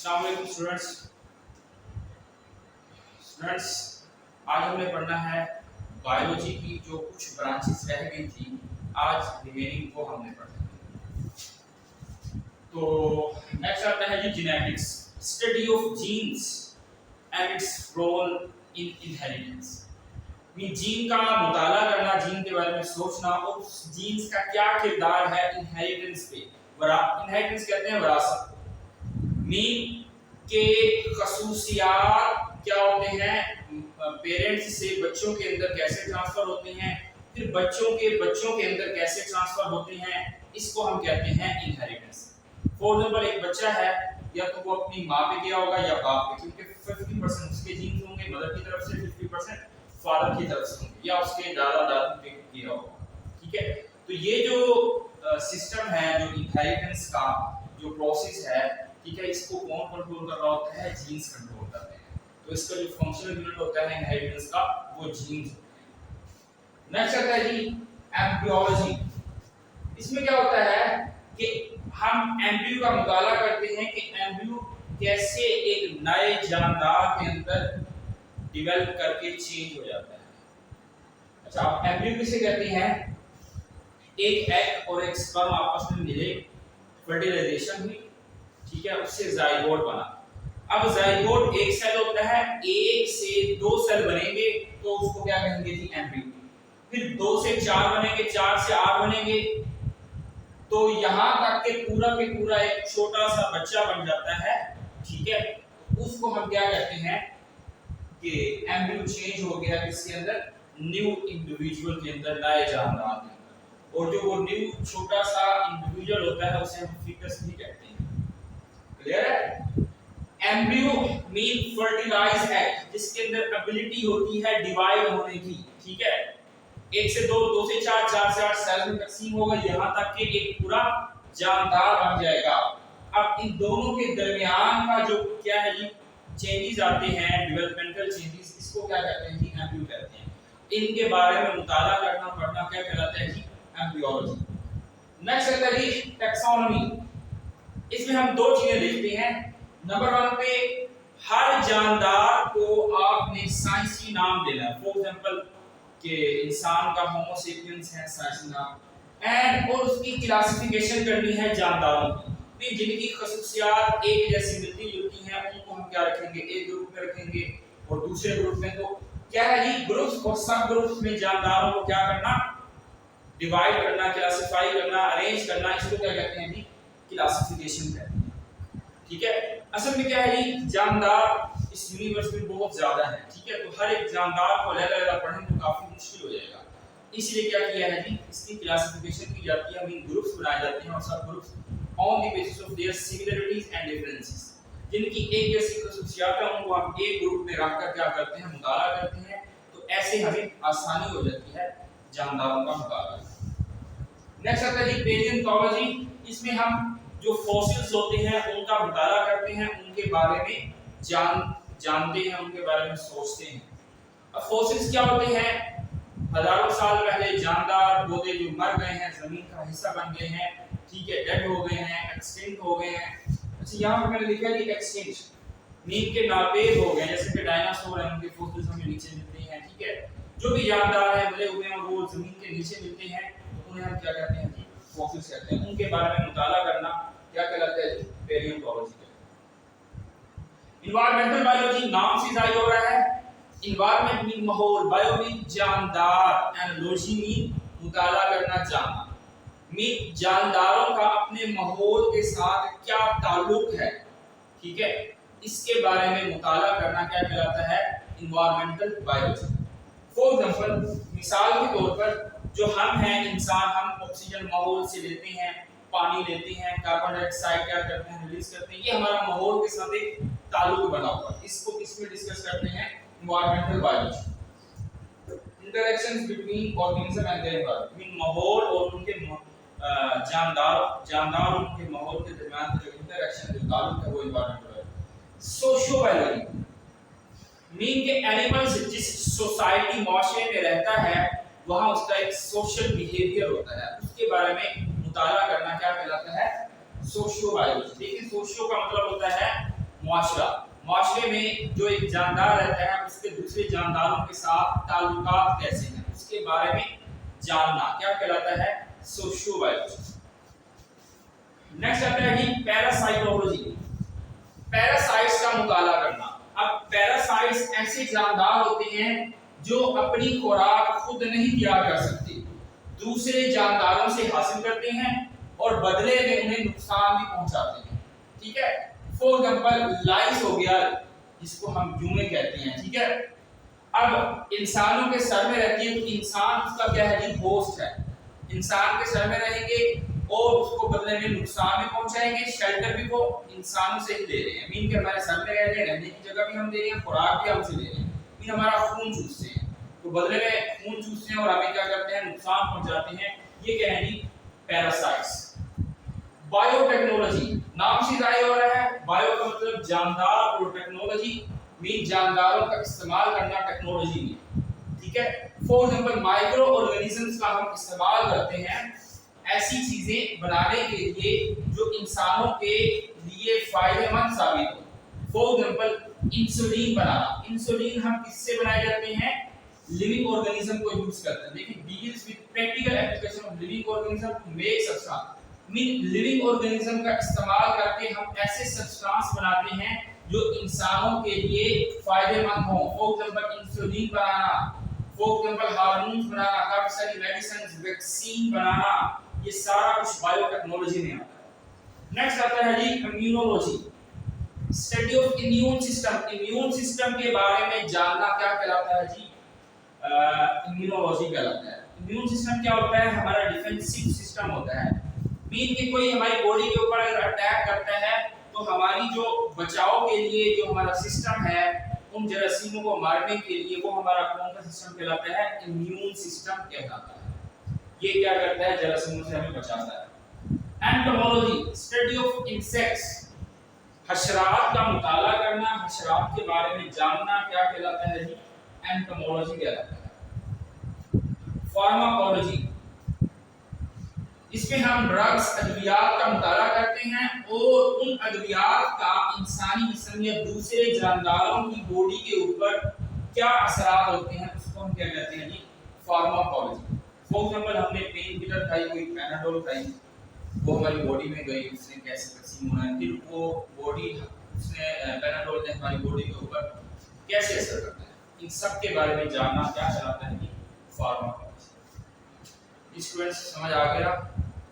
अस्सलाम students students आज हमने पढ़ना है बायोलॉजी की जो कुछ ब्रांचेस रह गई थी। आज रिमेनिंग को हमने पढ़ना है। तो नेक्स्ट आता है जी genetics, study of genes and its role in inheritance. Gene का मुताला करना, जीन के बारे में सोचना और उस जीन्स का क्या किरदार है इनहेरिटेंस पे। इनहेरिटेंस कहते हैं विरासत को। मीन के खसूसियात क्या होते हैं, पेरेंट्स से बच्चों के अंदर कैसे ट्रांसफर होते हैं, फिर बच्चों के अंदर कैसे ट्रांसफर होते हैं, इसको हम कहते हैं इनहेरिटेंस। फॉर एग्जांपल एक बच्चा है, या तो वो अपनी माँ पे गया होगा या बाप पे, क्योंकि 50% उसके जीन्स होंगे मदर की तरफ से, 50% फादर की तरफ से होंगे, या उसके दादा दादी पे गया होगा। ठीक है, तो ये जो सिस्टम है, जो इनहेरिटेंस का जो प्रोसेस है, ठीक है, इसको कौन कंट्रोल कर रहा होता है? जीन्स कंट्रोल करते हैं। तो इसका जो फंक्शनल यूनिट होता है इनहेरिटेंस का, वो जीन्स होते हैं। नेक्स्ट आता है जी एम्ब्रियोलॉजी। इसमें क्या होता है कि हम एम्ब्रियो का मुताला करते हैं कि एम्ब्रियो कैसे एक नए जानदार के अंदर डेवलप करके चेंज हो जाता है। अच्छा, आप एम्ब्रियो किसे कहते हैं? एक एग और एक स्पर्म आपस में मिले, फर्टिलाइजेशन हुई, ठीक है, उससे जाइगोट बना। अब जाइगोट एक सेल होता है, एक से दो सेल बनेंगे तो उसको क्या कहेंगे जी? एम्ब्रियो। फिर 2 से 4 बनेंगे, 4 से 8 बनेंगे, तो यहां तक के पूरा एक छोटा सा बच्चा बन जाता है। ठीक है, उसको हम क्या कहते हैं कि एम्ब्रियो चेंज हो गया किसके अंदर? न्यू इंडिविजुअल के अंदर, नए जानदार के अंदर। और जो वो न्यू छोटा सा इंडिविजुअल होता है उसे हम फीटस भी कहते हैं। क्लियर है? एम्ब्रियो मीन फर्टिलाइज्ड एग, जिसके अंदर एबिलिटी होती है डिवाइड होने की। ठीक है, 1 से 2, 2 से 4, 4 से 8 सेल में तकसीम होगा, यहां तक कि एक पूरा जानदार बन जाएगा। अब इन दोनों के दरमियान का जो क्या है जी, चेंजेस आते हैं, डेवलपमेंटल चेंजेस, इसको क्या कहते हैं जी? एम्ब्रियो कहते हैं। इनके बारे में मुताला करना पढ़ना क्या कहलाता है जी? एम्ब्रियोलॉजी। नेक्स्ट आता है जी टैक्सोनॉमी। इसमें हम दो चीजें देखते हैं। नंबर 1 पे हर जानदार को आपने साइंसी नाम देना है। फॉर एग्जांपल कि इंसान का होमो सेपियंस है, साइंसी नाम, एंड और उसकी क्लासिफिकेशन करनी है जानदारों की। फिर जिनकी खसूसियात एक जैसी मिलती जुलती हैं उनको हम क्या रखेंगे? एक ग्रुप में रखेंगे, और दूसरे ग्रुप में तो क्या है जी? ग्रुप्स और सब ग्रुप्स में जानदारों को क्या करना? डिवाइड करना, क्लासिफाई करना, अरेंज करना, इसको क्या कहते हैं जी? क्लासिफिकेशन कहते हैं। ठीक है, असल में क्या है जी, जानदार इस यूनिवर्स में बहुत ज्यादा है। ठीक है, तो हर एक जानदार को अलग अलग पढ़ें तो काफी मुश्किल हो जाएगा। इसलिए क्या किया है जी, इसकी क्लासिफिकेशन की जाती है, मीन ग्रुप्स बनाए जाते हैं, और सब groups on the basis of their similarities and differences, जिनकी एक जैसी खसूसियात है उनको हम एक ग्रुप में रखकर क्या करते हैं? मुताला करते हैं। तो ऐसे हमें आसानी हो जाती है जानदारों का मुताला। नेक्स्ट आता है जी पेलियोंटोलॉजी। इसमें हम जो फॉसिल्स होते हैं उनका मुताला करते हैं, उनके बारे में जानते हैं, उनके बारे में सोचते हैं। अब फॉसिल्स क्या होते हैं? हजारों साल पहले जानदार पौधे जो मर गए हैं, जमीन का हिस्सा बन गए हैं, ठीक है, डेड हो गए हैं, एक्सटिंक्ट हो गए हैं। अच्छा, यहाँ पे मैंने लिखा है एक्सटिंक्ट, नीम के नापेद हो गए, जैसे कि डायनासोर हैं, उनके फॉसिल्स हमें नीचे मिलते हैं। ठीक है, जो भी जानदार है मरे हुए हैं और वो जमीन के नीचे मिलते हैं, तो उन्हें हम क्या कहते हैं जी? फॉसिल्स कहते हैं। उनके बारे में मुताला करना क्या कहलाता है? पेलियोंटोलॉजी। एनवायरमेंटल बायोलॉजी नाम से जाहिर हो रहा है। एनवायरमेंट मीन माहौल, बायो मीन जानदार, एंड लॉजी मीन मुताला करना, जानना। मीन जानदारों का अपने माहौल के साथ क्या ताल्लुक है, ठीक है, इसके बारे में मुताला करना क्या कहलाता है? Environmental biology. फॉर एग्जांपल, मिसाल के तौर पर जो हम हैं इंसान, हम ऑक्सीजन माहौल से लेते हैं, पानी लेते हैं, कार्बन डाइऑक्साइड क्या करते हैं? रिलीज करते हैं। ये हमारा माहौल के साथ एक ताल्लुक बना हुआ है। इसको किसमें डिस्कस करते हैं? Environmental biology. Interactions between organism and their environment, mean माहौल और उनके जानदार और उनके माहौल के दरमियान जो इंटरैक्शन, जो ताल्लुक है, वो environmental biology. Socio biology mean के एनिमल्स जिस सोसाइटी माशरे में रहता है वहां उसका एक सोशल बिहेवियर होता है, उसके बारे में मुताला करना क्या कहलाता है? Socio biology. देखिए, सोशियो का मतलब होता है मुआशरा, मुआशरे में जो एक जानदार रहता है उसके दूसरे जानदारों के साथ ताल्लुकात कैसे हैं उसके बारे में जानना क्या कहलाता है, सोशियोबायोलॉजी। नेक्स्ट आता है जी पैरासाइटोलॉजी, पैरासाइट्स का मुताला करना। अब पैरासाइट्स ऐसे जानदार होते हैं जो अपनी खुराक खुद नहीं तैयार कर सकते, दूसरे जानदारों से हासिल करते हैं और बदले में उन्हें नुकसान भी पहुंचाते हैं। ठीक है, फॉर एग्जांपल लाइस हो गया जिसको हम जुए कहते हैं। ठीक है, अब इंसानों के सर में रहती है तो इंसान उसका क्या है जी, होस्ट है, इंसान के सर में रहेंगे और उसको बदले में नुकसान भी पहुंचाएंगे, शेल्टर भी वो इंसानों से ही दे रहे हैं, मीन के हमारे सर में रह रहे हैं, रहने की जगह भी हम दे रहे हैं, खुराक भी हमसे ले रहे हैं, मीन हमारा खून चूसते हैं, तो बदले में खून चूसते हैं और हमें क्या करते हैं, नुकसान पहुंचाते हैं। ये क्या है जी, पैरासाइट्स। बायोटेक्नोलॉजी, नाम से जाहिर हो रहा है, बायो का मतलब जानदार और टेक्नोलॉजी मीन जानदारों का इस्तेमाल करना टेक्नोलॉजी में। ठीक है, फॉर एग्जांपल माइक्रो ऑर्गेनिजम्स का हम इस्तेमाल करते हैं ऐसी चीजें बनाने के लिए जो इंसानों के लिए फायदेमंद साबित हो। For example insulin banana, insulin हम किससे बनाए जाते हैं, लिविंग ऑर्गेनिज्म को यूज करते हैं। देखिए deals with practical application of living organism to make substance, mean living organism का इस्तेमाल करके हम ऐसे सब्सटेंस बनाते हैं जो इंसानों के लिए फायदेमंद हो। फॉर एग्जांपल इंसुलिन बनाना, फॉर एग्जांपल हार्मोन्स बनाना, काफी सारी मेडिसिन, वैक्सीन बनाना, ये सारा कुछ बायोटेक्नोलॉजी में आता है। नेक्स्ट आता है जी immunology, study of immune system, immune system के बारे में जानना क्या कहलाता है जी, इम्यूनोलॉजी कहलाता है। इम्यून सिस्टम क्या होता है, हमारा डिफेंसिव सिस्टम होता है, मीन कि कोई हमारी बॉडी के ऊपर अगर अटैक करता है तो हमारी जो बचाव के लिए जो हमारा सिस्टम है उन जरासीमों को मारने के लिए वो हमारा कौन सा सिस्टम कहलाता है, इम्यून सिस्टम कहलाता है। ये क्या करता है, जरासीमों से हमें बचाता है। एंटोमोलॉजी, स्टडी ऑफ इंसेक्ट्स, हशरात का मुताला करना, हशरात के बारे में जानना क्या कहलाता है जी, एंटोमोलॉजी कहलाता है। फार्माकोलॉजी, इसमें हम ड्रग्स, अद्वियात का मुताला करते हैं और उन अद्वियात का इंसानी जिस्म या दूसरे जानदारों की बॉडी के ऊपर क्या असरात होते हैं उसको हम क्या कहते हैं जी, फार्माकोलॉजी। फॉर एग्जांपल हमने पेन किलर खाई, कोई पैनाडोल खाई, वो हमारी बॉडी में गई, उसने कैसे तकसीम होना है, फिर वो बॉडी उसने पैनाडोल ने हमारी बॉडी के ऊपर कैसे असर करता है, इन सब के बारे में जानना क्या कहलाता है, फार्माकोलॉजी। स्टूडेंट्स समझ आ गया?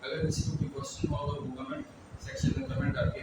अगर किसी को कोई क्वेश्चन हो तो वो कमेंट सेक्शन में कमेंट करके